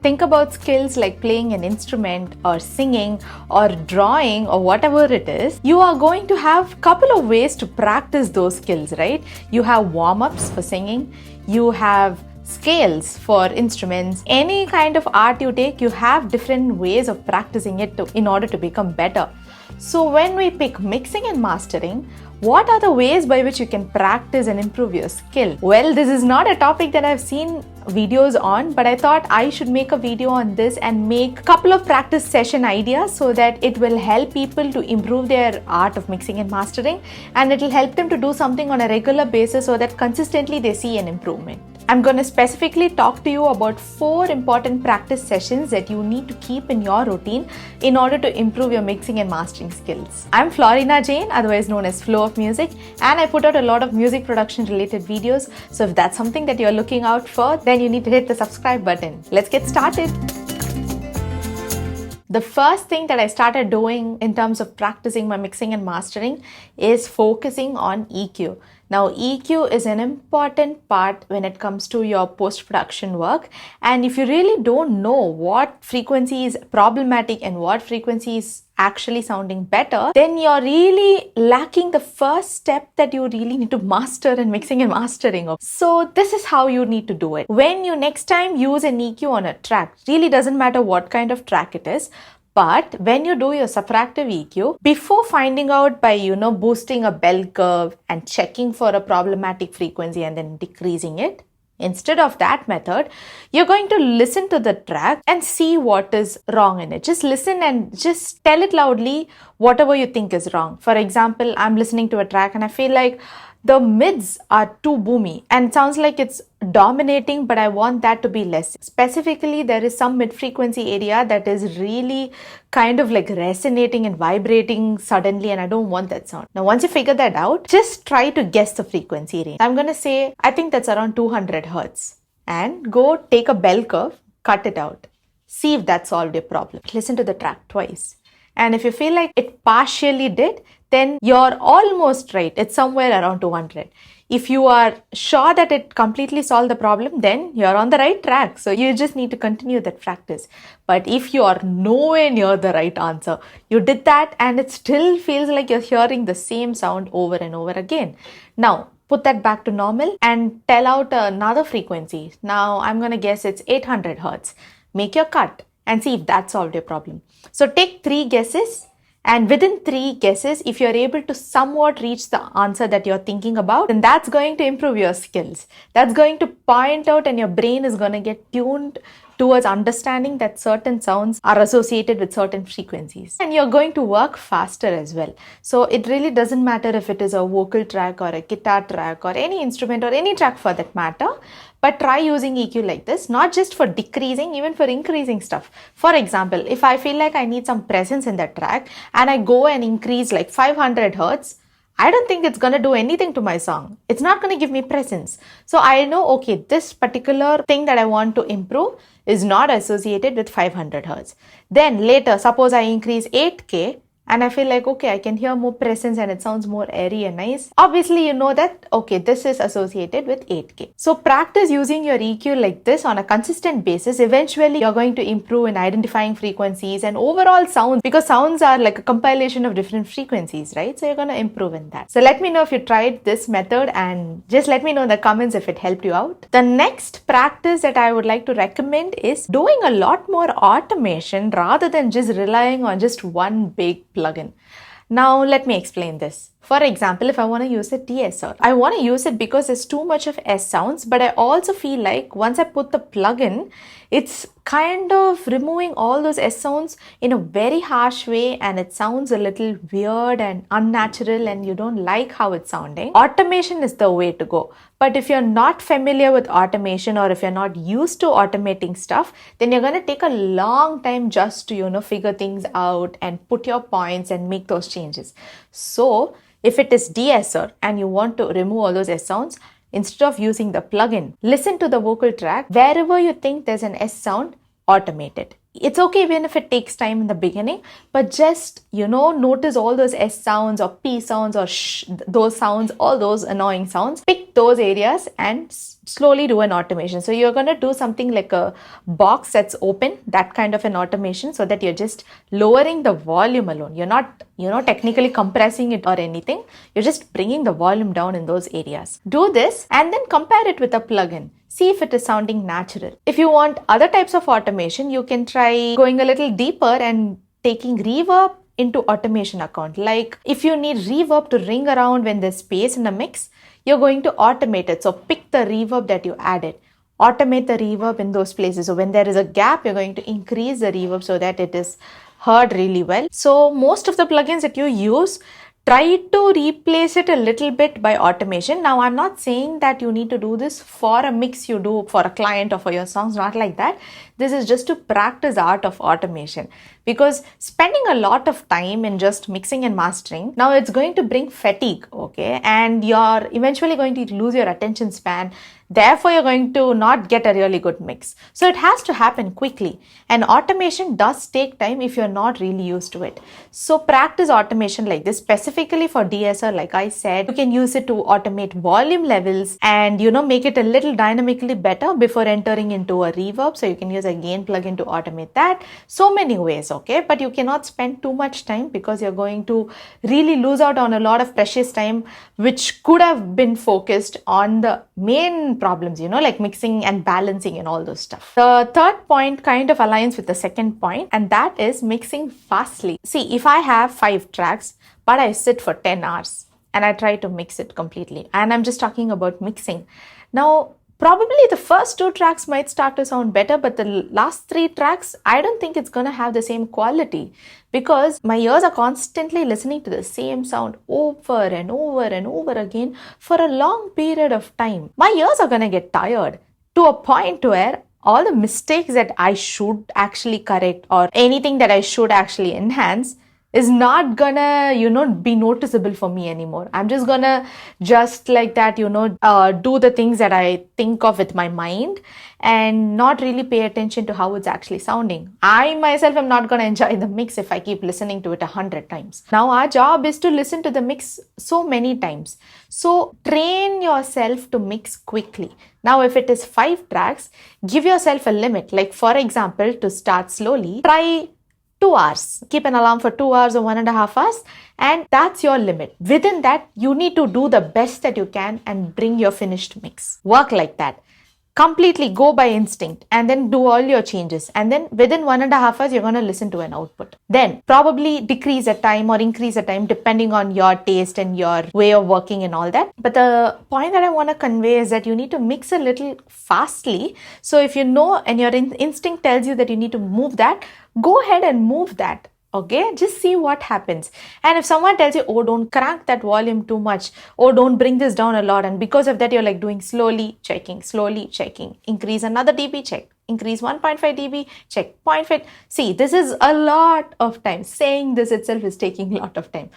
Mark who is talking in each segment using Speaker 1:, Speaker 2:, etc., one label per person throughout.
Speaker 1: Think about skills like playing an instrument or singing or drawing or whatever it is. You are going to have a couple of ways to practice those skills, right? You have warm-ups for singing, you have scales for instruments. Any kind of art you take, you have different ways of practicing it in order to become better. So when we pick mixing and mastering, what are the ways by which you can practice and improve your skill? Well, this is not a topic that I've seen videos on, but I thought I should make a video on this and make a couple of practice session ideas so that it will help people to improve their art of mixing and mastering, and it will help them to do something on a regular basis so that consistently they see an improvement. I'm going to specifically talk to you about 4 important practice sessions that you need to keep in your routine in order to improve your mixing and mastering skills. I'm Florina Jain, otherwise known as Flow of Music, and I put out a lot of music production related videos. So if that's something that you're looking out for, then you need to hit the subscribe button. Let's get started. The first thing that I started doing in terms of practicing my mixing and mastering is focusing on EQ. Now, EQ is an important part when it comes to your post-production work. And if you really don't know what frequency is problematic and what frequency is actually sounding better, then you're really lacking the first step that you really need to master in mixing and mastering. So this is how you need to do it. When you next time use an EQ on a track, really doesn't matter what kind of track it is, but when you do your subtractive EQ, before finding out by, boosting a bell curve and checking for a problematic frequency and then decreasing it, instead of that method, you're going to listen to the track and see what is wrong in it. Just listen and just tell it loudly whatever you think is wrong. For example, I'm listening to a track and I feel like the mids are too boomy and it sounds like it's dominating, but I want that to be less. Specifically, there is some mid-frequency area that is really kind of like resonating and vibrating suddenly, and I don't want that sound. Now, once you figure that out, just try to guess the frequency range. I'm going to say, I think that's around 200 Hertz. And go take a bell curve, cut it out. See if that solved your problem. Listen to the track twice. And if you feel like it partially did, then you're almost right. It's somewhere around 200. If you are sure that it completely solved the problem, then you're on the right track. So you just need to continue that practice. But if you are nowhere near the right answer, you did that and it still feels like you're hearing the same sound over and over again. Now, put that back to normal and tell out another frequency. Now, I'm going to guess it's 800 Hertz. Make your cut and see if that solved your problem. So take 3 guesses. And within 3 guesses, if you're able to somewhat reach the answer that you're thinking about, then that's going to improve your skills. That's going to point out and your brain is going to get tuned towards understanding that certain sounds are associated with certain frequencies. And you're going to work faster as well. So it really doesn't matter if it is a vocal track or a guitar track or any instrument or any track for that matter. But try using EQ like this, not just for decreasing, even for increasing stuff. For example, if I feel like I need some presence in that track and I go and increase like 500 Hertz, I don't think it's going to do anything to my song. It's not going to give me presence. So I know, okay, this particular thing that I want to improve is not associated with 500 Hertz. Then later, suppose I increase 8K, and I feel like, okay, I can hear more presence and it sounds more airy and nice. Obviously, you know that, okay, this is associated with 8K. So practice using your EQ like this on a consistent basis. Eventually, you're going to improve in identifying frequencies and overall sounds, because sounds are like a compilation of different frequencies, right? So you're going to improve in that. So let me know if you tried this method and just let me know in the comments if it helped you out. The next practice that I would like to recommend is doing a lot more automation rather than just relying on just one big plugin. Now, let me explain this. For example, if I want to use a de-esser, I want to use it because there's too much of S sounds, but I also feel like once I put the plugin, it's kind of removing all those S sounds in a very harsh way and it sounds a little weird and unnatural and you don't like how it's sounding. Automation is the way to go. But if you're not familiar with automation or if you're not used to automating stuff, then you're going to take a long time just to, figure things out and put your points and make those changes. So if it is de-esser and you want to remove all those S sounds, instead of using the plugin, listen to the vocal track. Wherever you think there's an S sound, automate it. It's okay even if it takes time in the beginning, but just, notice all those S sounds or P sounds or those sounds, all those annoying sounds. Pick those areas and slowly do an automation. So you're going to do something like a box that's open, that kind of an automation, so that you're just lowering the volume alone. You're not, technically compressing it or anything. You're just bringing the volume down in those areas. Do this and then compare it with a plugin. See if it is sounding natural. If you want other types of automation, you can try going a little deeper and taking reverb into automation account. Like if you need reverb to ring around when there's space in the mix, you're going to automate it. So pick the reverb that you added. Automate the reverb in those places. So when there is a gap, you're going to increase the reverb so that it is heard really well. So most of the plugins that you use, try to replace it a little bit by automation. Now, I'm not saying that you need to do this for a mix you do for a client or for your songs, not like that. This is just to practice art of automation, because spending a lot of time in just mixing and mastering, now it's going to bring fatigue, okay? And you're eventually going to lose your attention span. Therefore, you're going to not get a really good mix. So it has to happen quickly. And automation does take time if you're not really used to it. So practice automation like this, specifically for DSR. Like I said, you can use it to automate volume levels and, make it a little dynamically better before entering into a reverb. So you can use a gain plugin to automate that. So many ways, okay? But you cannot spend too much time, because you're going to really lose out on a lot of precious time, which could have been focused on the main problems, like mixing and balancing and all those stuff. The third point kind of aligns with the second point, and that is mixing fastly. See, if I have 5 tracks, but I sit for 10 hours and I try to mix it completely, and I'm just talking about mixing. Now, probably the first 2 tracks might start to sound better, but the last 3 tracks, I don't think it's going to have the same quality, because my ears are constantly listening to the same sound over and over and over again for a long period of time. My ears are going to get tired to a point where all the mistakes that I should actually correct or anything that I should actually enhance is not gonna, be noticeable for me anymore. I'm just gonna like that, do the things that I think of with my mind and not really pay attention to how it's actually sounding. I myself am not gonna enjoy the mix if I keep listening to it 100 times. Now our job is to listen to the mix so many times. So train yourself to mix quickly. Now, if it is 5 tracks, give yourself a limit. Like for example, to start slowly, try 2 hours. Keep an alarm for 2 hours or 1.5 hours, and that's your limit. Within that, you need to do the best that you can and bring your finished mix. Work like that. Completely go by instinct and then do all your changes. And then within 1.5 hours, you're going to listen to an output. Then probably decrease a time or increase a time depending on your taste and your way of working and all that. But the point that I want to convey is that you need to mix a little fastly. So if you know and your instinct tells you that you need to move that, go ahead and move that. Okay, just see what happens. And if someone tells you, oh, don't crank that volume too much, oh, don't bring this down a lot, and because of that you're like doing slowly checking, increase another dB, check, increase 1.5 dB, check 0.5. See, this is a lot of time. Saying this itself is taking a lot of time.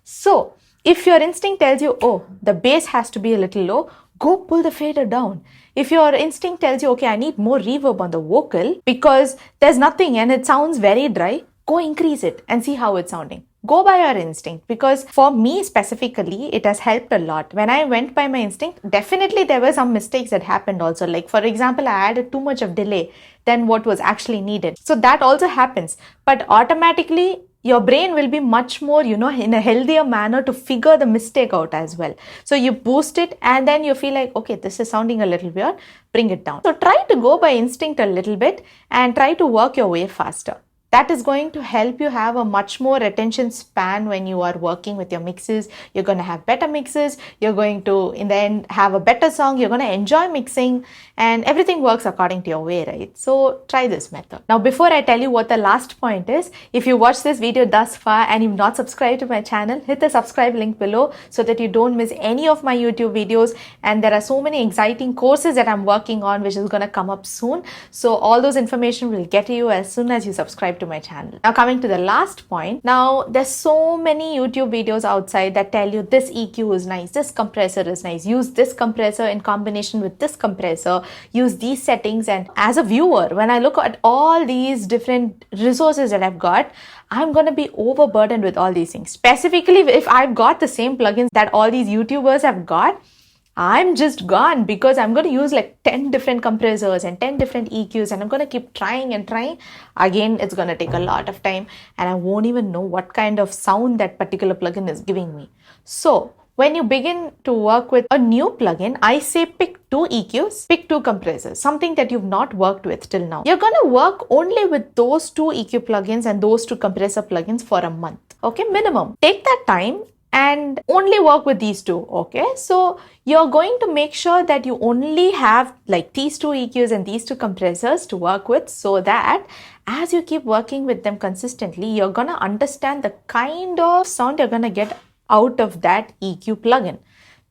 Speaker 1: So if your instinct tells you, oh, the bass has to be a little low, go pull the fader down. If your instinct tells you, okay, I need more reverb on the vocal because there's nothing and it sounds very dry, go increase it and see how it's sounding. Go by your instinct, because for me specifically, it has helped a lot. When I went by my instinct, definitely there were some mistakes that happened also. Like for example, I added too much of delay than what was actually needed. So that also happens. But automatically, your brain will be much more, in a healthier manner to figure the mistake out as well. So you boost it and then you feel like, okay, this is sounding a little weird, bring it down. So try to go by instinct a little bit and try to work your way faster. That is going to help you have a much more attention span when you are working with your mixes. You're going to have better mixes. You're going to, in the end, have a better song. You're going to enjoy mixing and everything works according to your way, right? So try this method. Now, before I tell you what the last point is, if you watched this video thus far and you've not subscribed to my channel, hit the subscribe link below so that you don't miss any of my YouTube videos. And there are so many exciting courses that I'm working on, which is going to come up soon. So all those information will get to you as soon as you subscribe to my channel. Now coming to the last point. Now there's so many YouTube videos outside that tell you this EQ is nice, this compressor is nice, use this compressor in combination with this compressor, use these settings. And as a viewer, when I look at all these different resources that I've got, I'm going to be overburdened with all these things. Specifically, if I've got the same plugins that all these YouTubers have got, I'm just gone, because I'm going to use like 10 different compressors and 10 different EQs, and I'm going to keep trying and trying. Again, it's going to take a lot of time, and I won't even know what kind of sound that particular plugin is giving me. So when you begin to work with a new plugin, I say pick 2 EQs, pick 2 compressors, something that you've not worked with till now. You're going to work only with those 2 EQ plugins and those 2 compressor plugins for a month. Okay, minimum. Take that time and only work with these 2. Okay, so you're going to make sure that you only have like these 2 EQs and these 2 compressors to work with, so that as you keep working with them consistently, you're going to understand the kind of sound you're going to get out of that EQ plugin.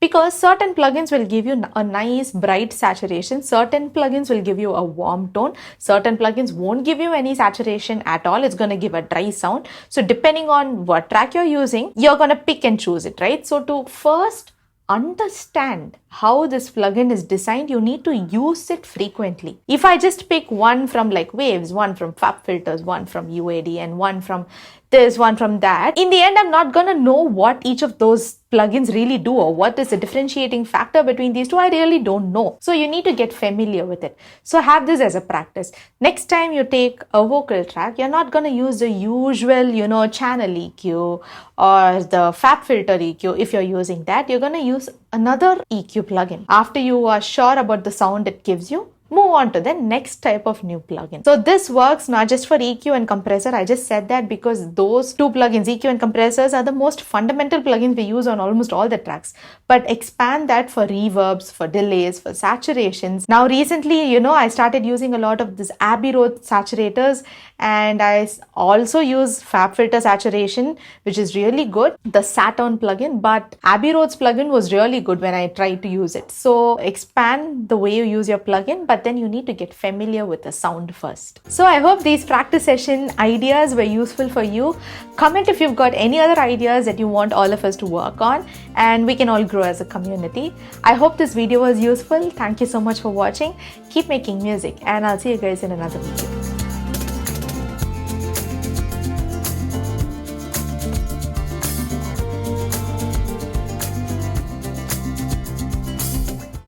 Speaker 1: Because certain plugins will give you a nice bright saturation, certain plugins will give you a warm tone, certain plugins won't give you any saturation at all, it's going to give a dry sound. So depending on what track you're using, you're going to pick and choose it, right? So to first understand how this plugin is designed, you need to use it frequently. If I just pick one from like waves, one from fab filters, one from UAD, and one from this, one from that, in the end, I'm not going to know what each of those plugins really do, or what is the differentiating factor between these 2. I really don't know. So you need to get familiar with it. So have this as a practice. Next time you take a vocal track, you're not going to use the usual, channel EQ or the fab filter EQ. If you're using that, you're going to use another EQ plugin. After you are sure about the sound it gives you, move on to the next type of new plugin. So this works not just for EQ and compressor. I just said that because those 2 plugins, EQ and compressors, are the most fundamental plugins we use on almost all the tracks. But expand that for reverbs, for delays, for saturations. Now recently, I started using a lot of this Abbey Road saturators, and I also use fab filter saturation, which is really good, the Saturn plugin. But Abbey Road's plugin was really good when I tried to use it. So expand the way you use your plugin, but then you need to get familiar with the sound first. So I hope these practice session ideas were useful for you. Comment if you've got any other ideas that you want all of us to work on, and we can all grow as a community. I hope this video was useful. Thank you so much for watching. Keep making music, and I'll see you guys in another video.